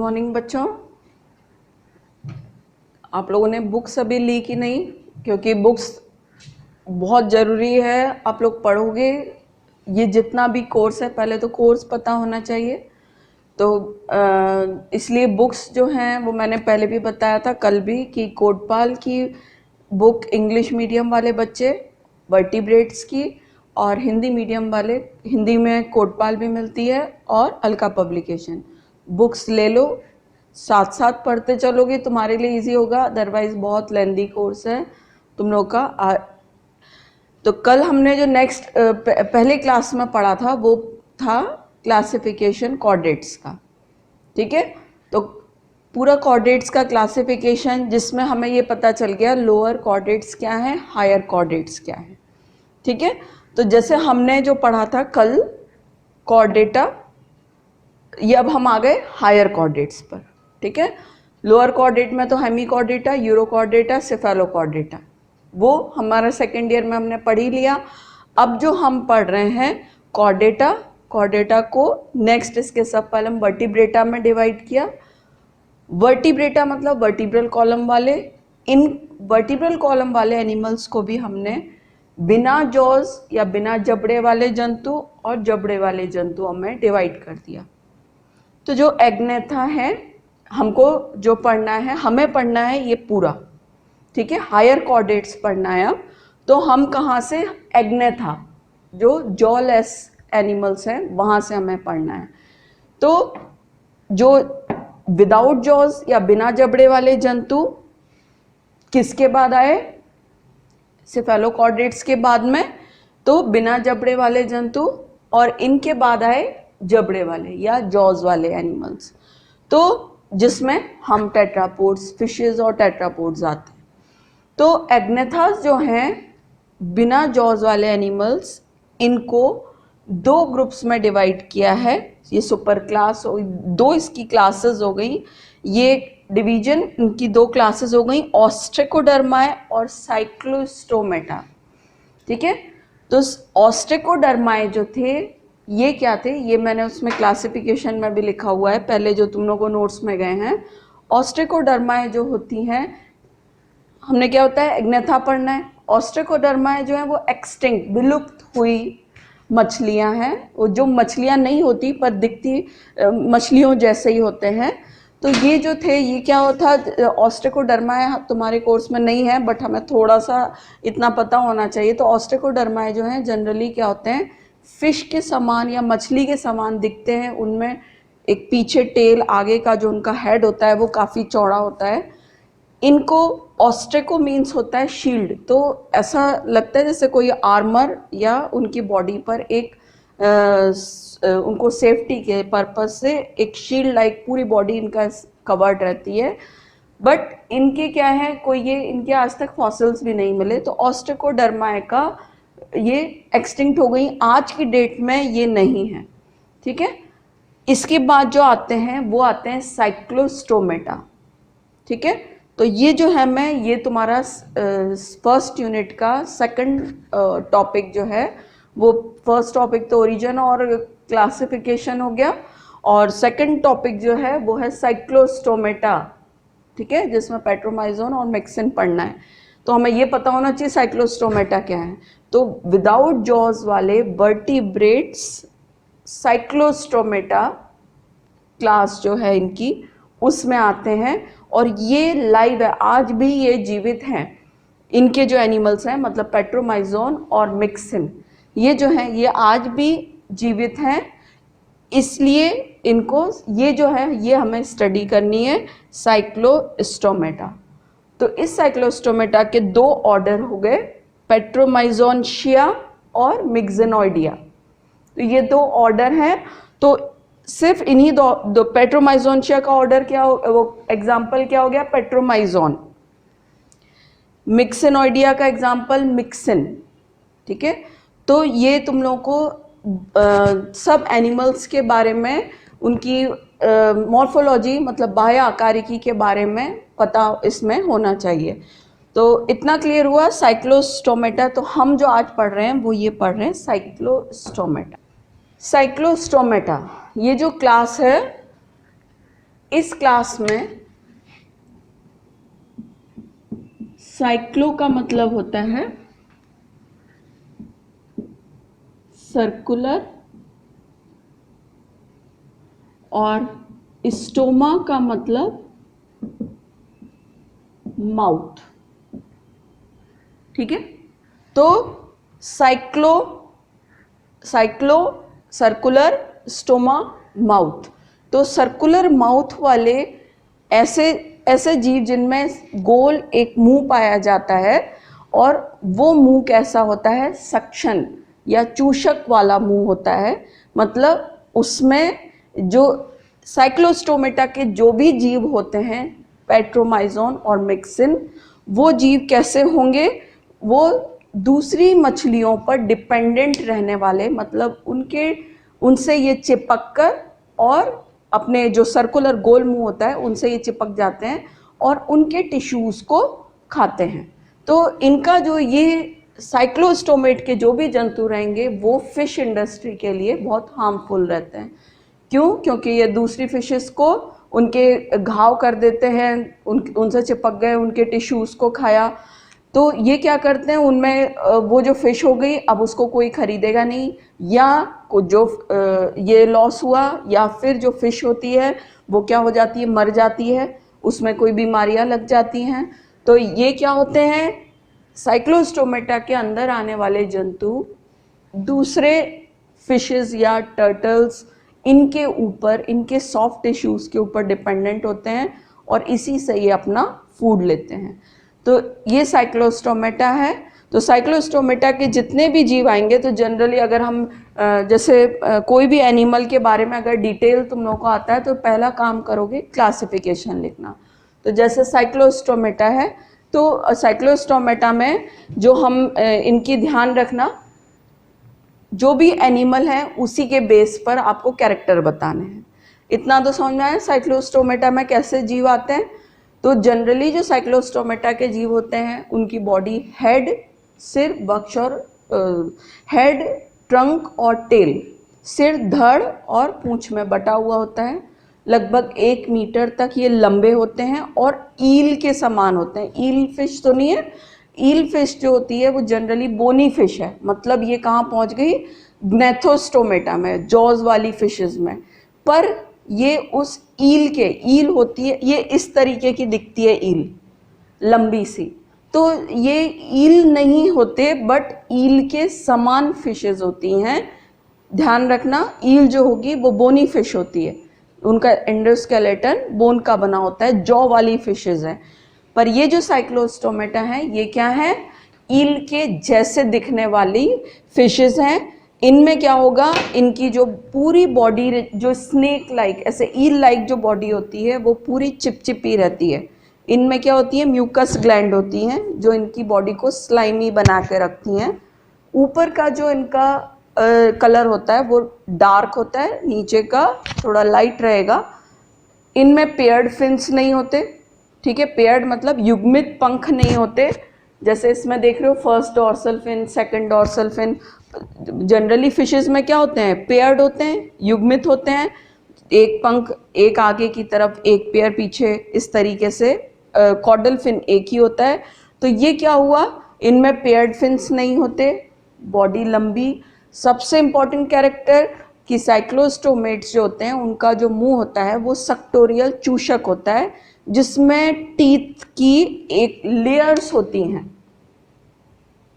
Morning बच्चों। आप लोगों ने बुक्स अभी ली कि नहीं? क्योंकि बुक्स बहुत ज़रूरी है। आप लोग पढ़ोगे, ये जितना भी कोर्स है, पहले तो कोर्स पता होना चाहिए। तो इसलिए बुक्स जो हैं वो मैंने पहले भी बताया था, कल भी, कि कोटपाल की बुक इंग्लिश मीडियम वाले बच्चे, वर्टिब्रेट्स की, और हिंदी मीडियम वाले, हिंदी में कोटपाल भी मिलती है और अलका पब्लिकेशन, बुक्स ले लो। साथ साथ पढ़ते चलोगे तुम्हारे लिए इजी होगा, अदरवाइज बहुत लेंदी कोर्स है तुम लोग का। तो कल हमने जो नेक्स्ट पहले क्लास में पढ़ा था वो था क्लासिफिकेशन कॉर्डेट्स का। ठीक है, तो पूरा कॉर्डेट्स का क्लासिफिकेशन, जिसमें हमें ये पता चल गया लोअर कॉर्डेट्स क्या है, हायर कॉर्डेट्स क्या है। ठीक है, तो जैसे हमने जो पढ़ा था कल कॉर्डेटा, ये अब हम आ गए हायर कॉर्डेट्स पर। ठीक है, लोअर कॉर्डेट में तो हेमिकॉर्डेटा, यूरोकॉर्डेटा, सेफेलोकॉर्डेटा, वो हमारा सेकेंड ईयर में हमने पढ़ ही लिया। अब जो हम पढ़ रहे हैं कॉर्डेटा, कॉर्डेटा को नेक्स्ट इसके सब पहले हम वर्टिब्रेटा में डिवाइड किया। वर्टिब्रेटा मतलब वर्टिब्रल कॉलम वाले। इन वर्टिब्रल कॉलम वाले एनिमल्स को भी हमने बिना जॉज या बिना जबड़े वाले जंतु और जबड़े वाले जंतुओं में डिवाइड कर दिया। तो जो एग्नेथा है, हमको जो पढ़ना है, हमें पढ़ना है ये पूरा। ठीक है, हायर कॉर्डेट्स पढ़ना है अब। तो हम कहाँ से? एग्नेथा, जो जॉलेस एनिमल्स हैं, वहाँ से हमें पढ़ना है। तो जो विदाउट जॉज या बिना जबड़े वाले जंतु किसके बाद आए? सेफेलोकॉर्डेट्स के बाद में। तो बिना जबड़े वाले जंतु, और इनके बाद आए जबड़े वाले या जॉज वाले एनिमल्स, तो जिसमें हम टेट्रापोड्स, फिशेस और टेट्रापोड्स आते हैं। तो एग्नेथास जो हैं बिना जॉज वाले एनिमल्स, इनको दो ग्रुप्स में डिवाइड किया है। ये सुपर क्लास, दो इसकी क्लासेस हो गई, ये डिवीजन इनकी दो क्लासेस हो गई, ऑस्ट्रिकोडर्माए और साइक्लोस्टोमेटा। ठीक है, तो ऑस्ट्रिकोडर्माए जो थे ये क्या थे, ये मैंने उसमें क्लासिफिकेशन में भी लिखा हुआ है, पहले जो तुम लोगों को नोट्स में गए हैं। ऑस्ट्रिकोडर्माए जो होती हैं, हमने क्या होता है एग्नेथा पढ़ना है। ऑस्ट्रिकोडर्माए जो है वो एक्सटिंक्ट, विलुप्त हुई मछलियां हैं, वो जो मछलियां नहीं होती पर दिखती मछलियों जैसे ही होते हैं। तो ये जो थे, ये क्या होता, ऑस्ट्रिकोडर्माए तुम्हारे कोर्स में नहीं है, बट हमें थोड़ा सा इतना पता होना चाहिए। तो ऑस्ट्रिकोडर्माए जो हैं जनरली क्या होते हैं, फिश के समान या मछली के समान दिखते हैं। उनमें एक पीछे टेल, आगे का जो उनका हेड होता है वो काफ़ी चौड़ा होता है। इनको ऑस्ट्रिको मीन्स होता है शील्ड, तो ऐसा लगता है जैसे कोई आर्मर या उनकी बॉडी पर एक उनको सेफ्टी के पर्पस से एक शील्ड लाइक पूरी बॉडी इनका कवर्ड रहती है। बट इनके क्या है, कोई ये इनके आज तक फॉसिल्स भी नहीं मिले। तो ऑस्ट्रिकोडर्माए का ये एक्सटिंक्ट हो गई, आज की डेट में ये नहीं है। ठीक है, इसके बाद जो आते हैं वो आते हैं साइक्लोस्टोमेटा। ठीक है, तो ये जो है, मैं ये तुम्हारा फर्स्ट यूनिट का सेकंड टॉपिक जो है, वो फर्स्ट टॉपिक तो ओरिजिन और क्लासिफिकेशन हो गया, और सेकंड टॉपिक जो है वो है साइक्लोस्टोमेटा। ठीक है, जिसमें पेट्रोमाइजोन और मिक्सिन पढ़ना है। तो हमें ये पता होना चाहिए साइक्लोस्टोमेटा क्या है। तो विदाउट जॉज वाले वर्टिब्रेट्स साइक्लोस्टोमेटा क्लास जो है इनकी, उसमें आते हैं। और ये लाइव है, आज भी ये जीवित हैं। इनके जो एनिमल्स हैं, मतलब पेट्रोमाइजोन और मिक्सिन, ये जो हैं ये आज भी जीवित हैं। इसलिए इनको, ये जो है ये हमें स्टडी करनी है, साइक्लोस्टोमेटा। तो इस साइक्लोस्टोमेटा के दो ऑर्डर हो गए, पेट्रोमाइजोनशिया और मिक्सिनॉइडिया। तो ये दो ऑर्डर हैं। तो सिर्फ इन्हीं दो पेट्रोमाइजोनशिया का ऑर्डर क्या हो, वो एग्जाम्पल क्या हो गया, पेट्रोमाइजोन। मिक्सिनॉइडिया का एग्जाम्पल मिक्सिन। ठीक है, तो ये तुम लोगों को सब एनिमल्स के बारे में, उनकी मॉर्फोलॉजी मतलब बाह्य आकारिकी के बारे में पता इसमें होना चाहिए। तो इतना क्लियर हुआ साइक्लोस्टोमेटा। तो हम जो आज पढ़ रहे हैं वो ये पढ़ रहे हैं साइक्लोस्टोमेटा। साइक्लोस्टोमेटा ये जो क्लास है इस क्लास में साइक्लो का मतलब होता है सर्कुलर, और स्टोमा का मतलब माउथ। ठीक है, तो साइक्लो सर्कुलर, स्टोमा, माउथ। तो सर्कुलर माउथ वाले ऐसे जीव जिनमें गोल एक मुंह पाया जाता है, और वो मुंह कैसा होता है, सक्शन या चूषक वाला मुंह होता है। मतलब उसमें जो साइक्लोस्टोमेटा के जो भी जीव होते हैं, पेट्रोमाइजोन और मिक्सिन, वो जीव कैसे होंगे, वो दूसरी मछलियों पर डिपेंडेंट रहने वाले, मतलब उनसे ये चिपक कर और अपने जो सर्कुलर गोल मुंह होता है उनसे ये चिपक जाते हैं और उनके टिश्यूज़ को खाते हैं। तो इनका जो ये साइक्लोस्टोमेट के जो भी जंतु रहेंगे वो फिश इंडस्ट्री के लिए बहुत हार्मफुल रहते हैं। क्यों? क्योंकि ये दूसरी फिशेस को उनके घाव कर देते हैं, उनसे चिपक गए, उनके टिश्यूज़ को खाया। तो ये क्या करते हैं, उनमें वो जो फिश हो गई अब उसको कोई खरीदेगा नहीं, या जो ये लॉस हुआ, या फिर जो फिश होती है वो क्या हो जाती है, मर जाती है, उसमें कोई बीमारियां लग जाती हैं। तो ये क्या होते हैं, साइक्लोस्टोमेटा के अंदर आने वाले जंतु दूसरे फिशेस या टर्टल्स इनके ऊपर, इनके सॉफ्ट टिश्यूज़ के ऊपर डिपेंडेंट होते हैं और इसी से ये अपना फूड लेते हैं। तो ये साइक्लोस्टोमेटा है। तो साइक्लोस्टोमेटा के जितने भी जीव आएंगे, तो जनरली अगर हम जैसे कोई भी एनिमल के बारे में अगर डिटेल तुम लोगों को आता है तो पहला काम करोगे क्लासिफिकेशन लिखना। तो जैसे साइक्लोस्टोमेटा है, तो साइक्लोस्टोमेटा में जो हम इनकी ध्यान रखना, जो भी एनिमल है उसी के बेस पर आपको कैरेक्टर बताने हैं। इतना तो समझ में आया साइक्लोस्टोमेटा में कैसे जीव आते हैं। तो जनरली जो साइक्लोस्टोमेटा के जीव होते हैं उनकी बॉडी हेड, सिर, वक्ष और हेड, ट्रंक और टेल, सिर, धड़ और पूंछ में बटा हुआ होता है। लगभग 1 मीटर तक ये लंबे होते हैं और ईल के समान होते हैं। ईल फिश तो नहीं है, ईल फिश जो होती है वो जनरली बोनी फिश है। मतलब ये कहाँ पहुँच गई, ग्नेथोस्टोमेटा में, जॉज वाली फिशेस में। पर ये उस ईल होती है, ये इस तरीके की दिखती है ईल, लंबी सी। तो ये ईल नहीं होते, बट ईल के समान फिशेस होती हैं। ध्यान रखना, ईल जो होगी वो बोनी फिश होती है, उनका एंडोस्केलेटन बोन का बना होता है, जॉ वाली फिशेस हैं। पर ये जो साइक्लोस्टोमेटा है ये क्या है, ईल के जैसे दिखने वाली फिशेस हैं। इनमें क्या होगा, इनकी जो पूरी बॉडी, जो स्नेक लाइक, ऐसे ईल लाइक जो बॉडी होती है वो पूरी चिपचिपी रहती है। इनमें क्या होती है, म्यूकस ग्लैंड होती हैं जो इनकी बॉडी को स्लाइमी बना के रखती हैं। ऊपर का जो इनका कलर होता है वो डार्क होता है, नीचे का थोड़ा लाइट रहेगा। इनमें पेयर्ड फिन्स नहीं होते। ठीक है, पेयर्ड मतलब युग्मित पंख नहीं होते। जैसे इसमें देख रहे हो first dorsal fin, second dorsal fin. Generally fishes में क्या होते हैं, पेयर्ड होते हैं, युग्मित होते हैं। एक पंख एक आगे की तरफ, एक पेयर पीछे, इस तरीके से। कॉर्डल फिन एक ही होता है। तो ये क्या हुआ, इनमें पेयर्ड फिन्स नहीं होते, बॉडी लंबी। सबसे इंपॉर्टेंट कैरेक्टर कि साइक्लोस्टोमेट्स जो होते हैं उनका जो मुंह होता है वो सक्टोरियल, चूषक होता है, जिसमें टीथ की एक लेयर्स होती हैं।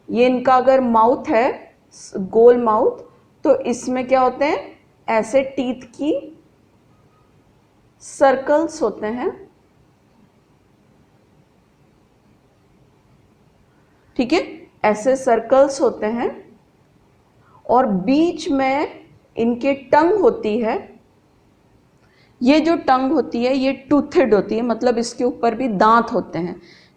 ये इनका अगर माउथ है, गोल माउथ, तो इसमें क्या होते हैं, ऐसे टीथ की सर्कल्स होते हैं। ठीक है, ऐसे सर्कल्स होते हैं और बीच में इनके टंग होती है। ये जो टंग होती है ये टूथेड होती है, मतलब इसके ऊपर भी दांत होते हैं।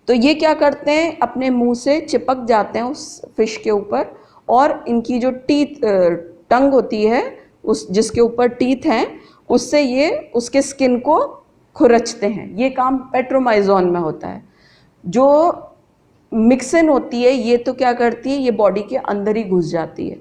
तो ये क्या करते हैं, अपने मुंह से चिपक जाते हैं उस फिश के ऊपर, और इनकी जो टंग होती है, उस जिसके ऊपर टीथ हैं, उससे ये उसके स्किन को खुरचते हैं। ये काम पेट्रोमाइजोन में होता है। जो मिक्सिन होती है ये तो क्या करती है, ये बॉडी के अंदर ही घुस जाती है,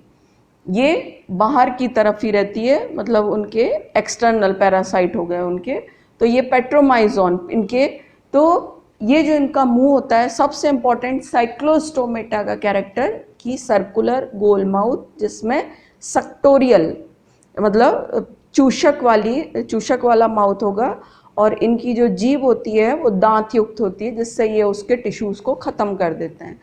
ये बाहर की तरफ ही रहती है। मतलब उनके एक्सटर्नल पैरासाइट हो गए उनके, तो ये पेट्रोमाइजोन इनके, तो ये जो इनका मुंह होता है, सबसे इंपॉर्टेंट साइक्लोस्टोमेटा का कैरेक्टर की सर्कुलर गोल माउथ, जिसमें सक्टोरियल मतलब चूषक वाला माउथ होगा, और इनकी जो जीभ होती है वो दांत युक्त होती है, जिससे ये उसके टिश्यूज को खत्म कर देते हैं।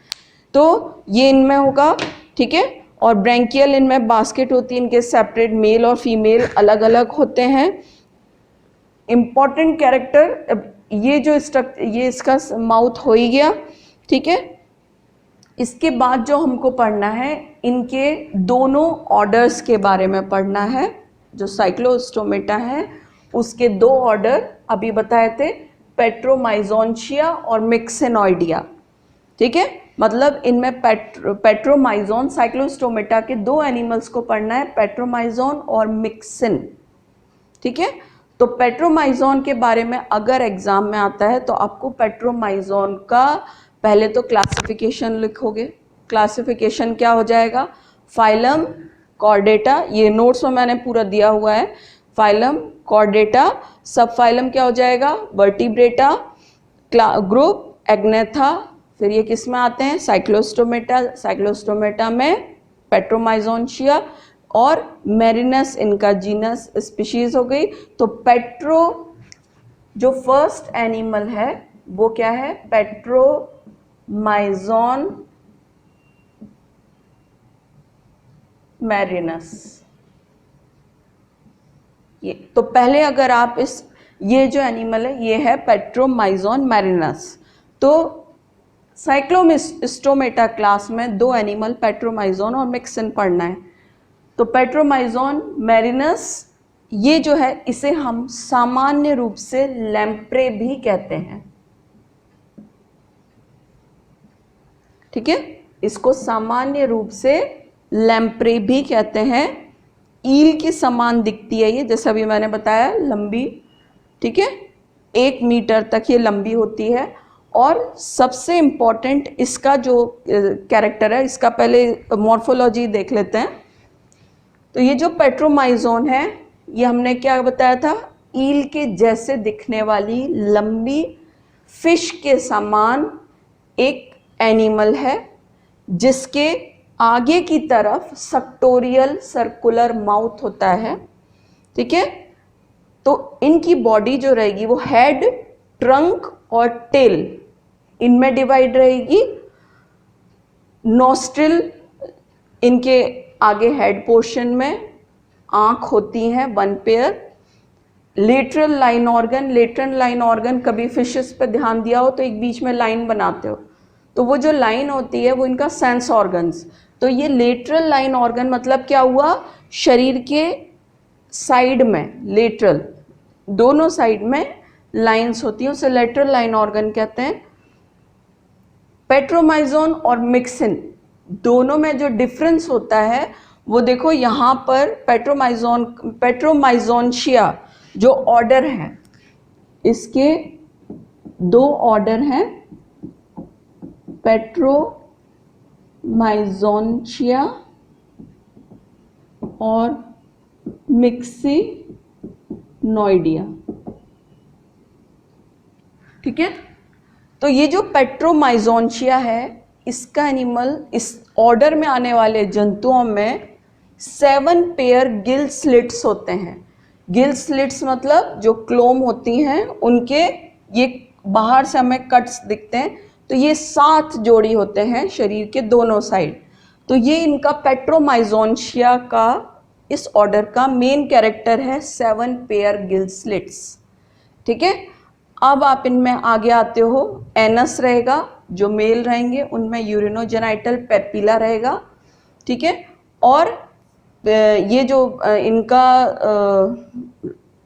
तो ये इनमें होगा, ठीक है। और ब्रैंकियल इनमें बास्केट होती है, इनके सेपरेट मेल और फीमेल अलग अलग होते हैं। इंपॉर्टेंट कैरेक्टर, ये जो ये इसका माउथ हो ही गया, ठीक है। इसके बाद जो हमको पढ़ना है, इनके दोनों ऑर्डर्स के बारे में पढ़ना है। जो साइक्लोस्टोमेटा है उसके दो ऑर्डर अभी बताए थे, पेट्रोमाइजोनशिया और मिक्सेनॉइडिया, ठीक है। मतलब इनमें पेट्रोमाइजोन, साइक्लोस्टोमेटा के दो एनिमल्स को पढ़ना है, पेट्रोमाइजोन और मिक्सिन, ठीक है। तो पेट्रोमाइजोन के बारे में अगर एग्जाम में आता है तो आपको पेट्रोमाइजोन का पहले तो क्लासिफिकेशन लिखोगे। क्लासिफिकेशन क्या हो जाएगा, फाइलम कॉर्डेटा, ये नोट्स में मैंने पूरा दिया हुआ है, फाइलम कॉर्डेटा, सब फाइलम क्या हो जाएगा, वर्टिब्रेटा, ग्रुप एग्नेथा, फिर ये किस में आते हैं, साइक्लोस्टोमेटा, साइक्लोस्टोमेटा में पेट्रोमाइजोनशिया, और मेरिनस इनका जीनस स्पीशीज हो गई। तो पेट्रो जो फर्स्ट एनिमल है वो क्या है, पेट्रोमाइजोन मैरिनस। ये तो पहले अगर आप ये जो एनिमल है ये है पेट्रोमाइजोन मैरिनस। तो साइक्लोस्टोमेटा क्लास में दो एनिमल पेट्रोमाइजोन और मिक्सिन पढ़ना है। तो पेट्रोमाइजोन मैरिनस ये जो है इसे हम सामान्य रूप से लैम्प्रे भी कहते हैं, ठीक है। इसको सामान्य रूप से लैम्प्रे भी कहते हैं। ईल के समान दिखती है ये, जैसे अभी मैंने बताया, लंबी, ठीक है, 1 मीटर तक ये लंबी होती है। और सबसे इम्पॉर्टेंट इसका जो कैरेक्टर है, इसका पहले मॉर्फोलॉजी देख लेते हैं। तो ये जो पेट्रोमाइजोन है ये हमने क्या बताया था, ईल के जैसे दिखने वाली लंबी फिश के समान एक एनिमल है, जिसके आगे की तरफ सक्टोरियल सर्कुलर माउथ होता है, ठीक है। तो इनकी बॉडी जो रहेगी वो हेड, ट्रंक और टेल इनमें डिवाइड रहेगी। नॉस्ट्रिल इनके आगे हेड पोर्शन में, आंख होती है 1 पेयर। लेटरल लाइन ऑर्गन कभी फिशेस पे ध्यान दिया हो तो एक बीच में लाइन बनाते हो, तो वो जो लाइन होती है वो इनका सेंस ऑर्गन्स। तो ये लेटरल लाइन ऑर्गन मतलब क्या हुआ, शरीर के साइड में, लेटरल दोनों साइड में लाइंस होती हैं, उसे लेटरल लाइन ऑर्गन कहते हैं। पेट्रोमाइजोन और मिक्सिन दोनों में जो डिफरेंस होता है वो देखो, यहाँ पर पेट्रोमाइजोनशिया जो ऑर्डर है, इसके 2 ऑर्डर हैं, पेट्रोमाइजोनशिया और मिक्सिनॉइडिया, ठीक है। तो ये जो पेट्रोमाइजोनशिया है, इसका एनिमल, इस ऑर्डर में आने वाले जंतुओं में 7 पेयर गिल स्लिट्स होते हैं। गिल स्लिट्स मतलब जो क्लोम होती हैं उनके, ये बाहर से हमें कट्स दिखते हैं, तो ये 7 जोड़ी होते हैं शरीर के दोनों साइड। तो ये इनका पेट्रोमाइजोनशिया का, इस ऑर्डर का मेन कैरेक्टर है 7 पेयर गिल स्लिट्स, ठीक है। अब आप इनमें आगे आते हो, एनस रहेगा, जो मेल रहेंगे उनमें यूरिनोजेनाइटल पेपिला रहेगा, ठीक है। और ये जो इनका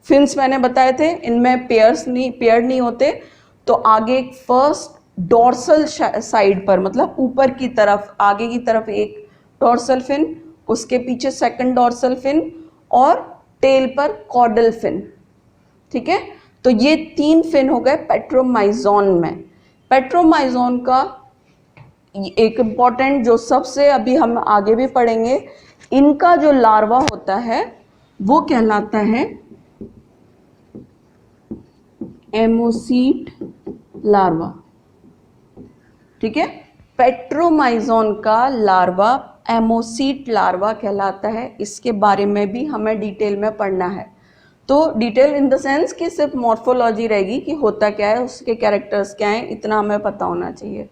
फिन्स मैंने बताए थे, इनमें पेयर नहीं होते। तो आगे फर्स्ट डॉर्सल साइड पर, मतलब ऊपर की तरफ, आगे की तरफ एक डॉर्सल फिन, उसके पीछे सेकंड डॉर्सल फिन, और टेल पर कॉर्डल फिन, ठीक है। तो ये 3 फिन हो गए पेट्रोमाइजोन में। पेट्रोमाइजोन का एक इम्पॉर्टेंट, जो सबसे अभी हम आगे भी पढ़ेंगे, इनका जो लार्वा होता है वो कहलाता है एमोसीट लार्वा, ठीक है। पेट्रोमाइजोन का लार्वा एमोसीट लार्वा कहलाता है। इसके बारे में भी हमें डिटेल में पढ़ना है। तो डिटेल इन द सेंस कि सिर्फ मॉर्फोलॉजी रहेगी कि होता क्या है, उसके कैरेक्टर्स क्या हैं, इतना हमें पता होना चाहिए।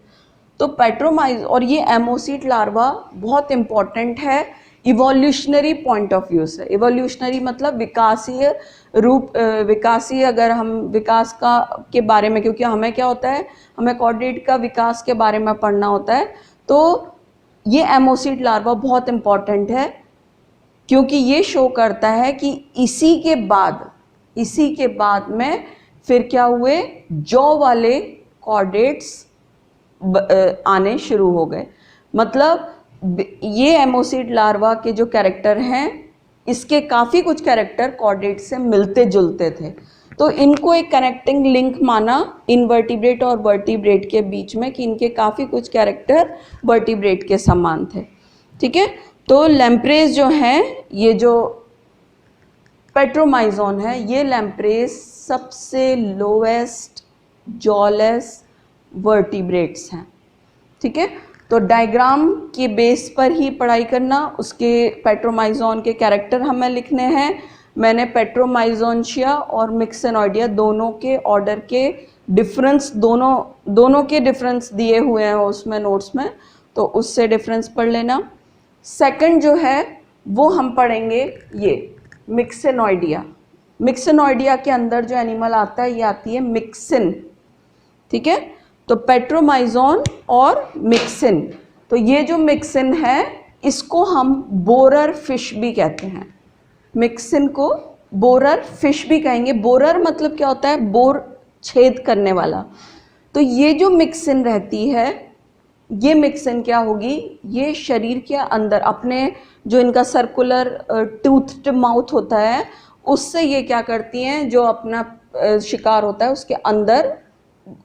तो पेट्रोमाइज और ये एमोसीट लार्वा बहुत इंपॉर्टेंट है इवोल्यूशनरी पॉइंट ऑफ व्यू से। इवोल्यूशनरी मतलब विकासीय रूप, विकासीय, अगर हम विकास का के बारे में, क्योंकि हमें क्या होता है, हमें कॉर्डेट का विकास के बारे में पढ़ना होता है। तो ये एमोसीट लार्वा बहुत इंपॉर्टेंट है क्योंकि ये शो करता है कि इसी के बाद में फिर क्या हुए, जॉ वाले कॉर्डेट्स आने शुरू हो गए। मतलब ये एमोसीट लार्वा के जो कैरेक्टर हैं, इसके काफ़ी कुछ कैरेक्टर कॉर्डेट से मिलते जुलते थे। तो इनको एक कनेक्टिंग लिंक माना इनवर्टिब्रेट और वर्टिब्रेट के बीच में कि इनके काफ़ी कुछ कैरेक्टर वर्टिब्रेट के समान थे, ठीक है। तो लैम्प्रेस जो है, ये जो पेट्रोमाइजोन है, ये लैम्प्रेस सबसे लोवेस्ट जॉलेस वर्टिब्रेट्स हैं, ठीक है। तो डायग्राम के बेस पर ही पढ़ाई करना, उसके पेट्रोमाइजोन के कैरेक्टर हमें लिखने हैं। मैंने पेट्रोमाइजोनशिया और मिक्सेनॉइडिया दोनों के ऑर्डर के डिफरेंस, दोनों के डिफरेंस दिए हुए हैं उसमें नोट्स में, तो उससे डिफरेंस पढ़ लेना। सेकंड जो है वो हम पढ़ेंगे ये मिक्सेनॉइडिया। मिक्सेनॉइडिया के अंदर जो एनिमल आता है, ये आती है मिक्सिन, ठीक है। तो पेट्रोमाइजोन और मिक्सिन, तो ये जो मिक्सिन है इसको हम बोरर फिश भी कहते हैं। मिक्सिन को बोरर फिश भी कहेंगे। बोरर मतलब क्या होता है, बोर छेद करने वाला। तो ये जो मिक्सिन रहती है, ये मिक्सिन क्या होगी, ये शरीर के अंदर अपने जो इनका सर्कुलर टूथड माउथ होता है, उससे ये क्या करती हैं, जो अपना शिकार होता है उसके अंदर,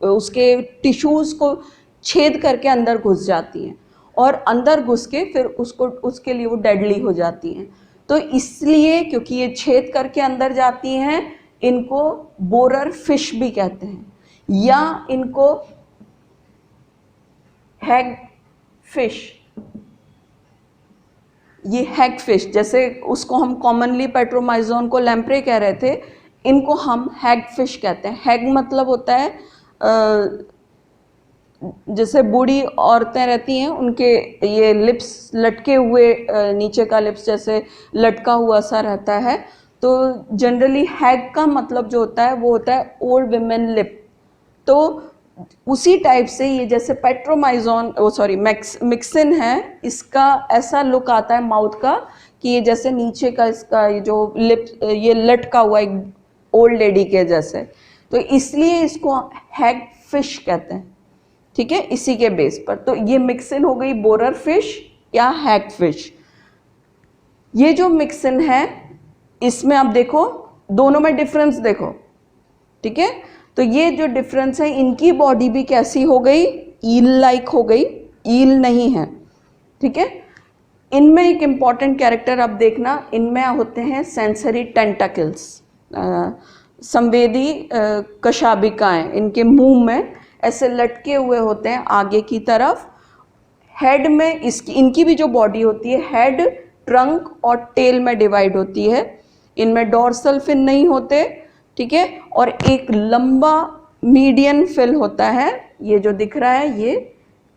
उसके टिश्यूज़ को छेद करके अंदर घुस जाती हैं और अंदर घुस के फिर उसके लिए वो डेडली हो जाती हैं। तो इसलिए क्योंकि ये छेद करके अंदर जाती हैं, इनको बोरर फिश भी कहते हैं, या इनको हैग फिश, ये हैग फिश, जैसे उसको हम कॉमनली पेट्रोमाइजोन को लैम्प्रे कह रहे थे, इनको हम हैग फिश कहते हैं। हैग मतलब होता है जैसे बूढ़ी औरतें रहती हैं, उनके ये लिप्स लटके हुए, नीचे का लिप्स जैसे लटका हुआ सा रहता है। तो जनरली हैग का मतलब जो होता है वो होता है ओल्ड विमेन लिप। तो उसी टाइप से ये जैसे पेट्रोमाइजोन, मिक्सिन है, इसका ऐसा लुक आता है माउथ का कि ये जैसे नीचे का इसका ये जो लिप, ये लटका हुआ एक ओल्ड लेडी के जैसे, तो इसलिए इसको हैग फिश कहते हैं, ठीक है, इसी के बेस पर। तो ये मिक्सिन हो गई बोरर फिश या हैग फिश। ये जो मिक्सिन है, इसमें आप देखो दोनों में डिफरेंस देखो, ठीक है। तो ये जो डिफरेंस है, इनकी बॉडी भी कैसी हो गई, ईल लाइक हो गई, ईल नहीं है, ठीक है। इनमें एक इम्पॉर्टेंट कैरेक्टर अब देखना, इनमें होते हैं सेंसरी टेंटाकल्स, संवेदी कशाबिकाएं, इनके मुंह में ऐसे लटके हुए होते हैं आगे की तरफ। हेड में इनकी भी जो बॉडी होती है, हेड, ट्रंक और टेल में डिवाइड होती है। इनमें डॉर्सल फिन नहीं होते, ठीक है। और एक लंबा मीडियन फिल होता है, ये जो दिख रहा है, ये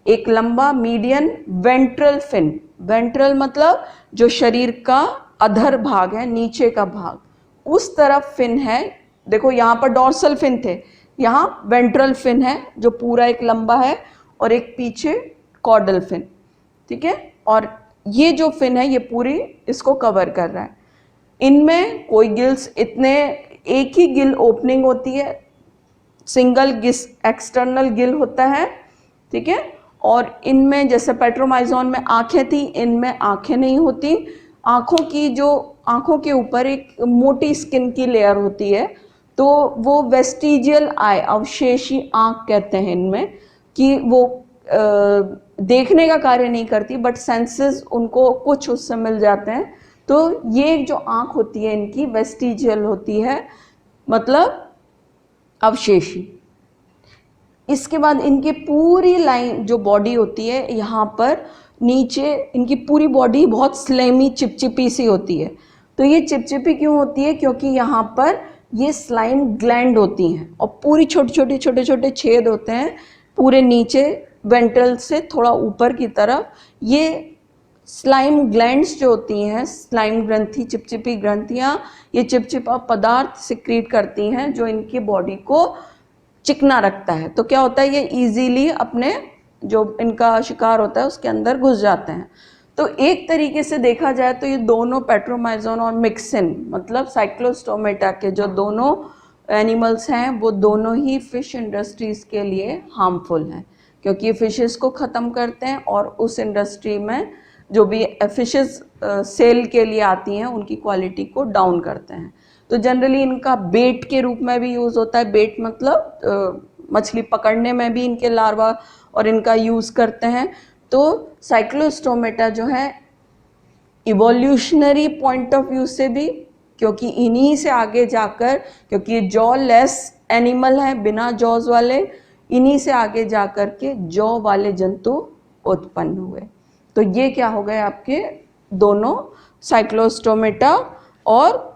एक लंबा मीडियन वेंट्रल फिन। वेंट्रल मतलब जो शरीर का अधर भाग है, नीचे का भाग, उस तरफ फिन है। देखो यहाँ पर डॉर्सल फिन थे, यहाँ वेंट्रल फिन है जो पूरा एक लंबा है, और एक पीछे कॉर्डल फिन, ठीक है। और ये जो फिन है ये पूरी इसको कवर कर रहा है। इनमें कोई गिल्स, इतने एक ही गिल ओपनिंग होती है, सिंगल गिस एक्सटर्नल गिल होता है, ठीक है। और इनमें जैसे पेट्रोमाइजोन में आंखें थी, इनमें आंखें नहीं होती। आंखों के ऊपर एक मोटी स्किन की लेयर होती है, तो वो वेस्टिजियल आई, अवशेषी आंख कहते हैं इनमें, कि वो देखने का कार्य नहीं करती, बट सेंसेस उनको कुछ उससे मिल जाते हैं। तो ये जो आंख होती है इनकी वेस्टिजियल होती है, मतलब अवशेषी। इसके बाद इनकी पूरी लाइन जो बॉडी होती है, यहाँ पर नीचे इनकी पूरी बॉडी बहुत स्लेमी चिपचिपी सी होती है। तो ये चिपचिपी क्यों होती है? क्योंकि यहाँ पर ये स्लाइम ग्लैंड होती हैं और पूरी छोटे छोटे छेद होते हैं पूरे नीचे वेंट्रल से थोड़ा ऊपर की तरफ। ये स्लाइम ग्लैंड्स जो होती हैं, स्लाइम ग्रंथि, चिपचिपी ग्रंथियाँ, ये चिपचिपा पदार्थ सिक्रीट करती हैं जो इनकी बॉडी को चिकना रखता है। तो क्या होता है, ये इजीली अपने जो इनका शिकार होता है उसके अंदर घुस जाते हैं। तो एक तरीके से देखा जाए तो ये दोनों पेट्रोमाइजोन और मिक्सिन, मतलब साइक्लोस्टोमेटा के जो दोनों एनिमल्स हैं, वो दोनों ही फिश इंडस्ट्रीज़ के लिए हार्मफुल हैं, क्योंकि ये फिशेस को ख़त्म करते हैं और उस इंडस्ट्री में जो भी फिशेस सेल के लिए आती हैं उनकी क्वालिटी को डाउन करते हैं। तो जनरली इनका बेट के रूप में भी यूज़ होता है। बेट मतलब मछली पकड़ने में भी इनके लार्वा और इनका यूज़ करते हैं। तो साइक्लोस्टोमेटा जो है इवोल्यूशनरी पॉइंट ऑफ व्यू से भी, क्योंकि इन्हीं से आगे जाकर, क्योंकि ये जॉ लेस एनिमल है, बिना जॉज वाले, इन्हीं से आगे जाकर के जॉ वाले जंतु उत्पन्न हुए। तो ये क्या हो गए आपके दोनों साइक्लोस्टोमेटा और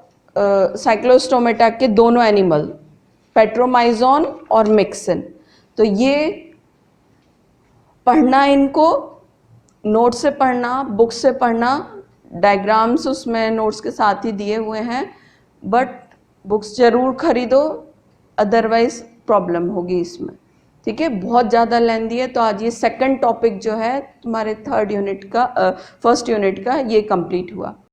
साइक्लोस्टोमेटा के दोनों एनिमल, पेट्रोमाइजोन और मिक्सिन। तो ये पढ़ना, इनको नोट से पढ़ना, बुक से पढ़ना, डायग्राम्स उसमें नोट्स के साथ ही दिए हुए हैं, बट बुक्स ज़रूर खरीदो, अदरवाइज प्रॉब्लम होगी इसमें। ठीक है, बहुत ज़्यादा लेंदी है। तो आज ये सेकंड टॉपिक जो है तुम्हारे थर्ड यूनिट का, फर्स्ट यूनिट का, ये कंप्लीट हुआ।